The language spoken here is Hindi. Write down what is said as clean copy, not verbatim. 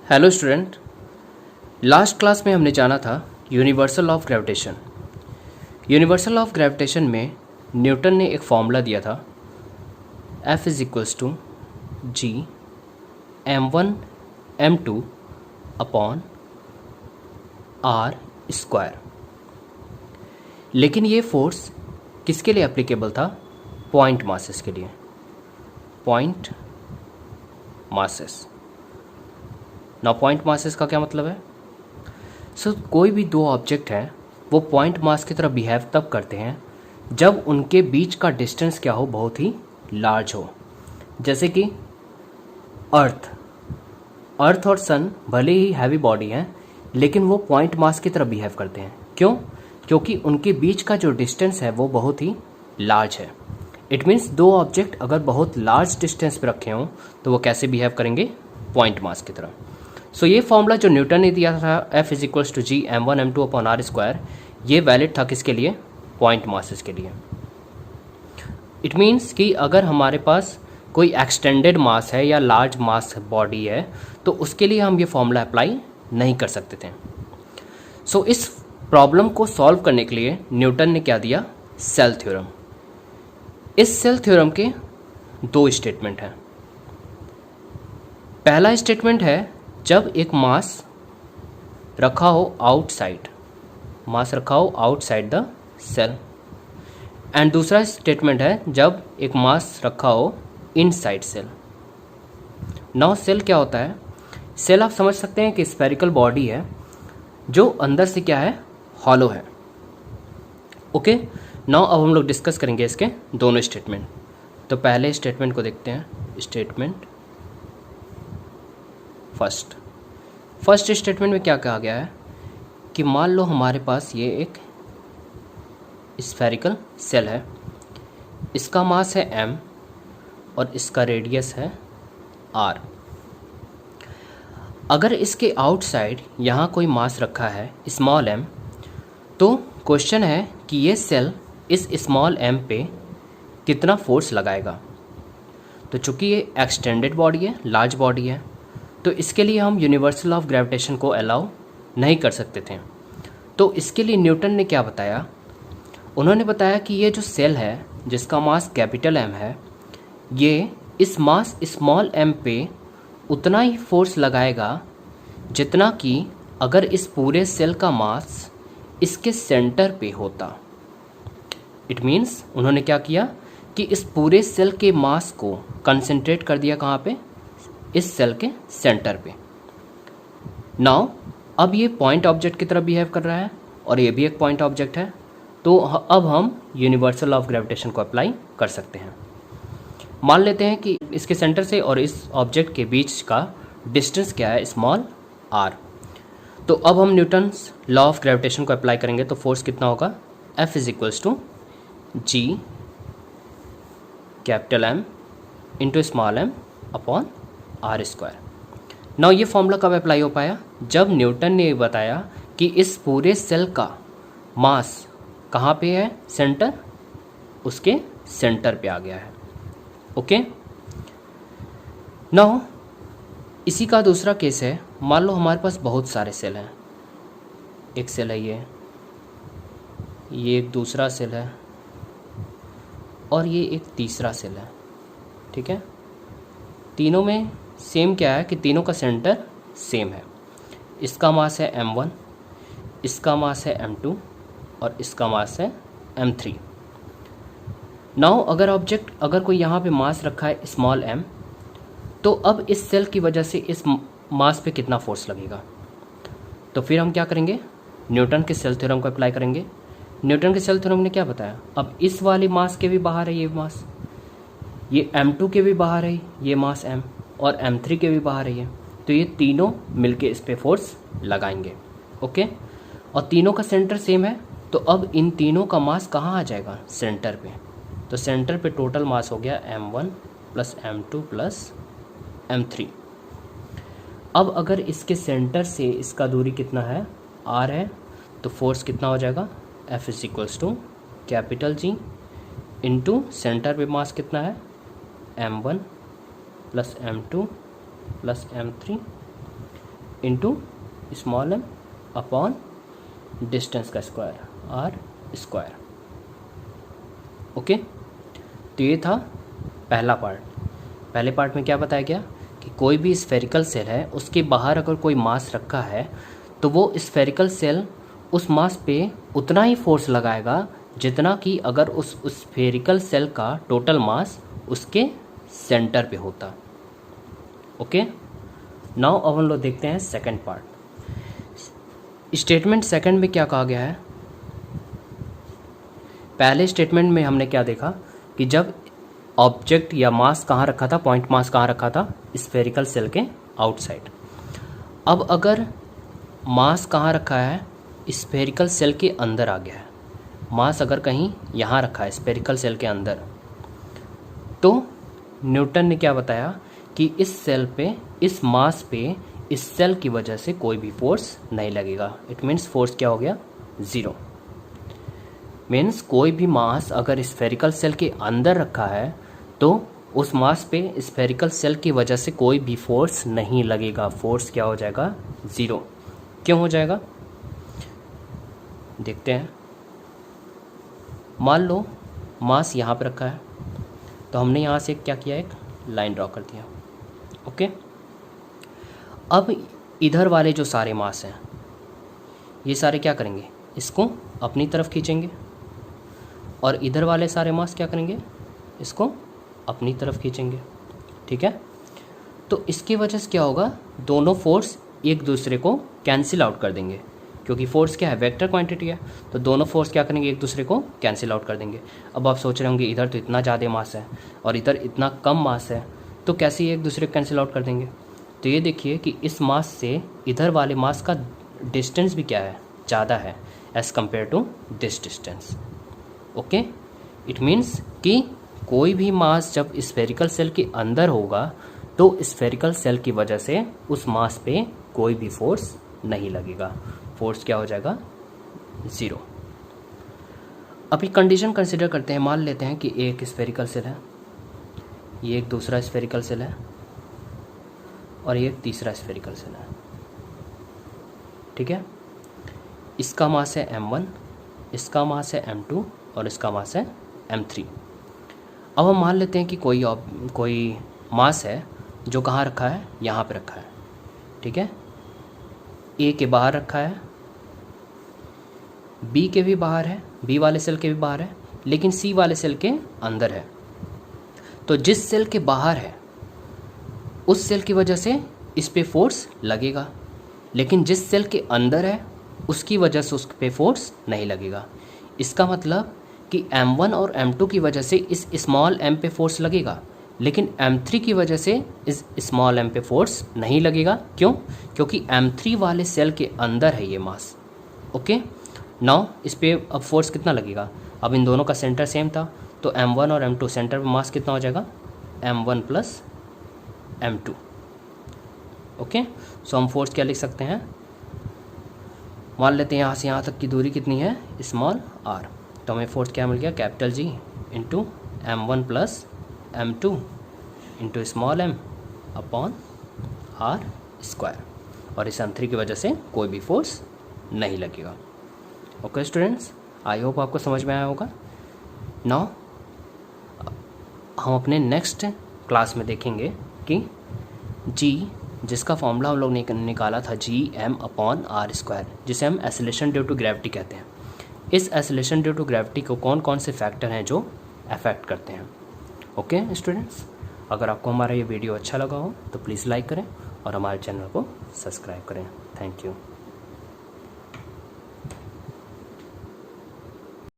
Hello student. लास्ट क्लास में हमने जाना था universal of gravitation. Universal of gravitation में न्यूटन ने एक फॉर्मूला दिया था F is equals to G m1 m2 upon r square. लेकिन ये फोर्स किसके लिए एप्लीकेबल था? पॉइंट मासेस के लिए। Point masses. ना पॉइंट मासेस का क्या मतलब है? कोई भी दो ऑब्जेक्ट हैं वो पॉइंट मास की तरह बिहेव तब करते हैं जब उनके बीच का डिस्टेंस क्या हो, बहुत ही लार्ज हो। जैसे कि अर्थ और सन भले ही हैवी बॉडी हैं लेकिन वो पॉइंट मास की तरह बिहेव करते हैं। क्यों? क्योंकि उनके बीच का जो डिस्टेंस है वो बहुत ही लार्ज है। इट मीन्स दो ऑब्जेक्ट अगर बहुत लार्ज डिस्टेंस पे रखे हों तो वो कैसे बिहेव करेंगे? पॉइंट मास की तरह। ये फॉर्मूला जो न्यूटन ने दिया था F is equals to G m1 m2 upon r square, ये वैलिड था किसके लिए? पॉइंट मासेस के लिए। इट मीन्स कि अगर हमारे पास कोई एक्सटेंडेड मास है या लार्ज मास बॉडी है तो उसके लिए हम ये फॉर्मूला अप्लाई नहीं कर सकते थे। इस प्रॉब्लम को सॉल्व करने के लिए न्यूटन ने क्या दिया? Shell theorem. इस सेल थ्योरम के दो स्टेटमेंट हैं। पहला स्टेटमेंट है जब एक मास रखा हो आउटसाइड द सेल, एंड दूसरा स्टेटमेंट है जब एक मास रखा हो इनसाइड सेल। नाउ सेल क्या होता है? सेल आप समझ सकते हैं कि स्फेरिकल बॉडी है जो अंदर से क्या है? हॉलो है। ओके, नाउ अब हम लोग डिस्कस करेंगे इसके दोनों स्टेटमेंट। तो पहले स्टेटमेंट को देखते हैं। स्टेटमेंट फर्स्ट स्टेटमेंट में क्या कहा गया है कि मान लो हमारे पास ये एक स्फेरिकल सेल है, इसका मास है m और इसका रेडियस है r। अगर इसके आउटसाइड यहाँ कोई मास रखा है स्मॉल m, तो क्वेश्चन है कि ये सेल इस स्मॉल m पे कितना फोर्स लगाएगा। तो चूंकि ये एक्सटेंडेड बॉडी है, लार्ज बॉडी है, तो इसके लिए हम यूनिवर्सल ऑफ ग्रेविटेशन को अलाउ नहीं कर सकते थे। तो इसके लिए न्यूटन ने क्या बताया? उन्होंने बताया कि ये जो सेल है जिसका मास कैपिटल M है, ये इस मास स्मॉल m पे उतना ही फोर्स लगाएगा जितना कि अगर इस पूरे सेल का मास इसके सेंटर पे होता। इट मीन्स उन्होंने क्या किया कि इस पूरे सेल के मास को कंसंट्रेट कर दिया कहाँ पे? इस सेल के सेंटर पे। नाउ अब ये पॉइंट ऑब्जेक्ट की तरह बिहेव कर रहा है और ये भी एक पॉइंट ऑब्जेक्ट है, तो अब हम यूनिवर्सल ऑफ ग्रेविटेशन को अप्लाई कर सकते हैं। मान लेते हैं कि इसके सेंटर से और इस ऑब्जेक्ट के बीच का डिस्टेंस क्या है? Small r। तो अब हम न्यूटन्स लॉ ऑफ ग्रेविटेशन को अप्लाई करेंगे तो फोर्स कितना होगा? F is equals to G capital M into small m upon r square. Now ये फॉर्मूला कब अप्लाई हो पाया? जब न्यूटन ने बताया कि इस पूरे सेल का मास कहाँ पे है? सेंटर, उसके सेंटर पे आ गया है। ओके, नाउ इसी का दूसरा केस है। मान लो हमारे पास बहुत सारे सेल हैं। एक सेल है ये एक दूसरा सेल है और ये एक तीसरा सेल है। ठीक है, तीनों में सेम क्या है कि तीनों का सेंटर सेम है। इसका मास है m1, इसका मास है m2 और इसका मास है m3। नाउ अगर कोई यहाँ पे मास रखा है स्मॉल m, तो अब इस सेल की वजह से इस मास पे कितना फोर्स लगेगा? तो फिर हम क्या करेंगे? न्यूटन के सेल थ्योरम को अप्लाई करेंगे। न्यूटन के सेल थ्योरम ने क्या बताया? अब इस वाली मास के भी बाहर है ये मास, ये m2 के भी बाहर है ये मास m, और m3 के भी बाहर है ये, तो ये तीनों मिलके इस पे फोर्स लगाएंगे। ओके, और तीनों का सेंटर सेम है, तो अब इन तीनों का मास कहाँ आ जाएगा? सेंटर पे। तो सेंटर पे टोटल मास हो गया m1 plus m2 plus m3। अब अगर इसके सेंटर से इसका दूरी कितना है? r है, तो फोर्स कितना हो जाएगा? F is equals to capital G into centre पे मास कितना है? m1 plus m2 plus m3 into small m upon distance का स्क्वायर r स्क्वायर। ओके, तो ये था पहला पार्ट। पहले पार्ट में क्या बताया गया कि कोई भी स्फेरिकल सेल है, उसके बाहर अगर कोई मास रखा है तो वो स्फेरिकल सेल उस मास पे उतना ही फोर्स लगाएगा जितना कि अगर उस स्फेरिकल सेल का टोटल मास उसके सेंटर पे होता। ओके, नाउ अब हम लोग देखते हैं सेकंड पार्ट। स्टेटमेंट सेकंड में क्या कहा गया है? पहले स्टेटमेंट में हमने क्या देखा कि जब ऑब्जेक्ट या मास कहाँ रखा था, पॉइंट मास कहाँ रखा था, स्फेरिकल सेल के आउटसाइड। अब अगर मास कहाँ रखा है, स्फेरिकल सेल के अंदर आ गया है, मास अगर कहीं यहाँ रखा है स्फेरिकल सेल के अंदर, तो न्यूटन ने क्या बताया कि इस सेल पे, इस मास पे इस सेल की वजह से कोई भी फोर्स नहीं लगेगा। इट मीन्स फोर्स क्या हो गया, ज़ीरो। मीन्स कोई भी मास अगर स्फेरिकल सेल के अंदर रखा है तो उस मास पे स्फेरिकल सेल की वजह से कोई भी फोर्स नहीं लगेगा। फोर्स क्या हो जाएगा, ज़ीरो। क्यों हो जाएगा, देखते हैं। मान लो मास यहाँ पर रखा है, तो हमने यहाँ से क्या किया, एक लाइन ड्रॉ कर दिया। ओके, अब इधर वाले जो सारे मास हैं, ये सारे क्या करेंगे, इसको अपनी तरफ खींचेंगे, और इधर वाले सारे मास क्या करेंगे, इसको अपनी तरफ खींचेंगे। ठीक है, तो इसकी वजह से क्या होगा, दोनों फोर्स एक दूसरे को कैंसिल आउट कर देंगे, क्योंकि फोर्स क्या है, वेक्टर क्वांटिटी है, तो दोनों फोर्स क्या करेंगे, एक दूसरे को कैंसिल आउट कर देंगे। अब आप सोच रहे होंगे इधर तो इतना ज़्यादा मास है और इधर इतना कम मास है, तो कैसे ये एक दूसरे को कैंसिल आउट कर देंगे। तो ये देखिए कि इस मास से इधर वाले मास का डिस्टेंस भी क्या है, ज़्यादा है as compare to this distance. Okay, it means कि कोई भी मास जब स्फेरिकल सेल के अंदर होगा तो स्फेरिकल सेल की वजह से उस मास पे कोई भी फोर्स नहीं लगेगा। फोर्स क्या हो जाएगा, ज़ीरो। अभी कंडीशन कंसिडर करते हैं। मान लेते हैं कि एक स्फेरिकल सेल है, ये एक दूसरा स्फेरिकल सेल है, और ये एक तीसरा स्फेरिकल सेल है। ठीक है, इसका मास है m1, इसका मास है m2 और इसका मास है m3। अब हम मान लेते हैं कि कोई मास है जो कहाँ रखा है, यहाँ पे रखा है। ठीक है, ए के बाहर रखा है, बी के भी बाहर है, बी वाले सेल के भी बाहर है, लेकिन सी वाले सेल के अंदर है। तो जिस सेल के बाहर है उस सेल की वजह से इस पे फोर्स लगेगा, लेकिन जिस सेल के अंदर है उसकी वजह से उस पे फोर्स नहीं लगेगा। इसका मतलब कि m1 और m2 की वजह से इस स्मॉल m पे फोर्स लगेगा, लेकिन m3 की वजह से इस स्मॉल m पे फोर्स नहीं लगेगा। क्यों? क्योंकि m3 वाले सेल के अंदर है ये मास। ओके, नाउ इस पे अब फोर्स कितना लगेगा, अब इन दोनों का सेंटर सेम था, तो m1 और m2 सेंटर पे मास कितना हो जाएगा, m1 प्लस m2। ओके, सो हम फोर्स क्या लिख सकते हैं, मान लेते हैं यहाँ से यहाँ तक की दूरी कितनी है, स्मॉल r, तो हमें फोर्स क्या मिल गया, capital G into m1 plus m2 into small m upon r square, और इस m3 की वजह से कोई भी फोर्स नहीं लगेगा। ओके स्टूडेंट्स, आई होप आपको समझ में आया होगा। नाउ हम अपने नेक्स्ट क्लास में देखेंगे कि G, जिसका फॉर्मूला हम लोग ने निकाला था Gm अपॉन r स्क्वायर, जिसे हम एक्सेलरेशन ड्यू टू ग्रेविटी कहते हैं, इस एक्सेलरेशन ड्यू टू ग्रेविटी को कौन कौन से फैक्टर हैं जो अफेक्ट करते हैं। ओके स्टूडेंट्स, अगर आपको हमारा ये वीडियो अच्छा लगा हो तो प्लीज़ लाइक करें और हमारे चैनल को सब्सक्राइब करें। Thank you.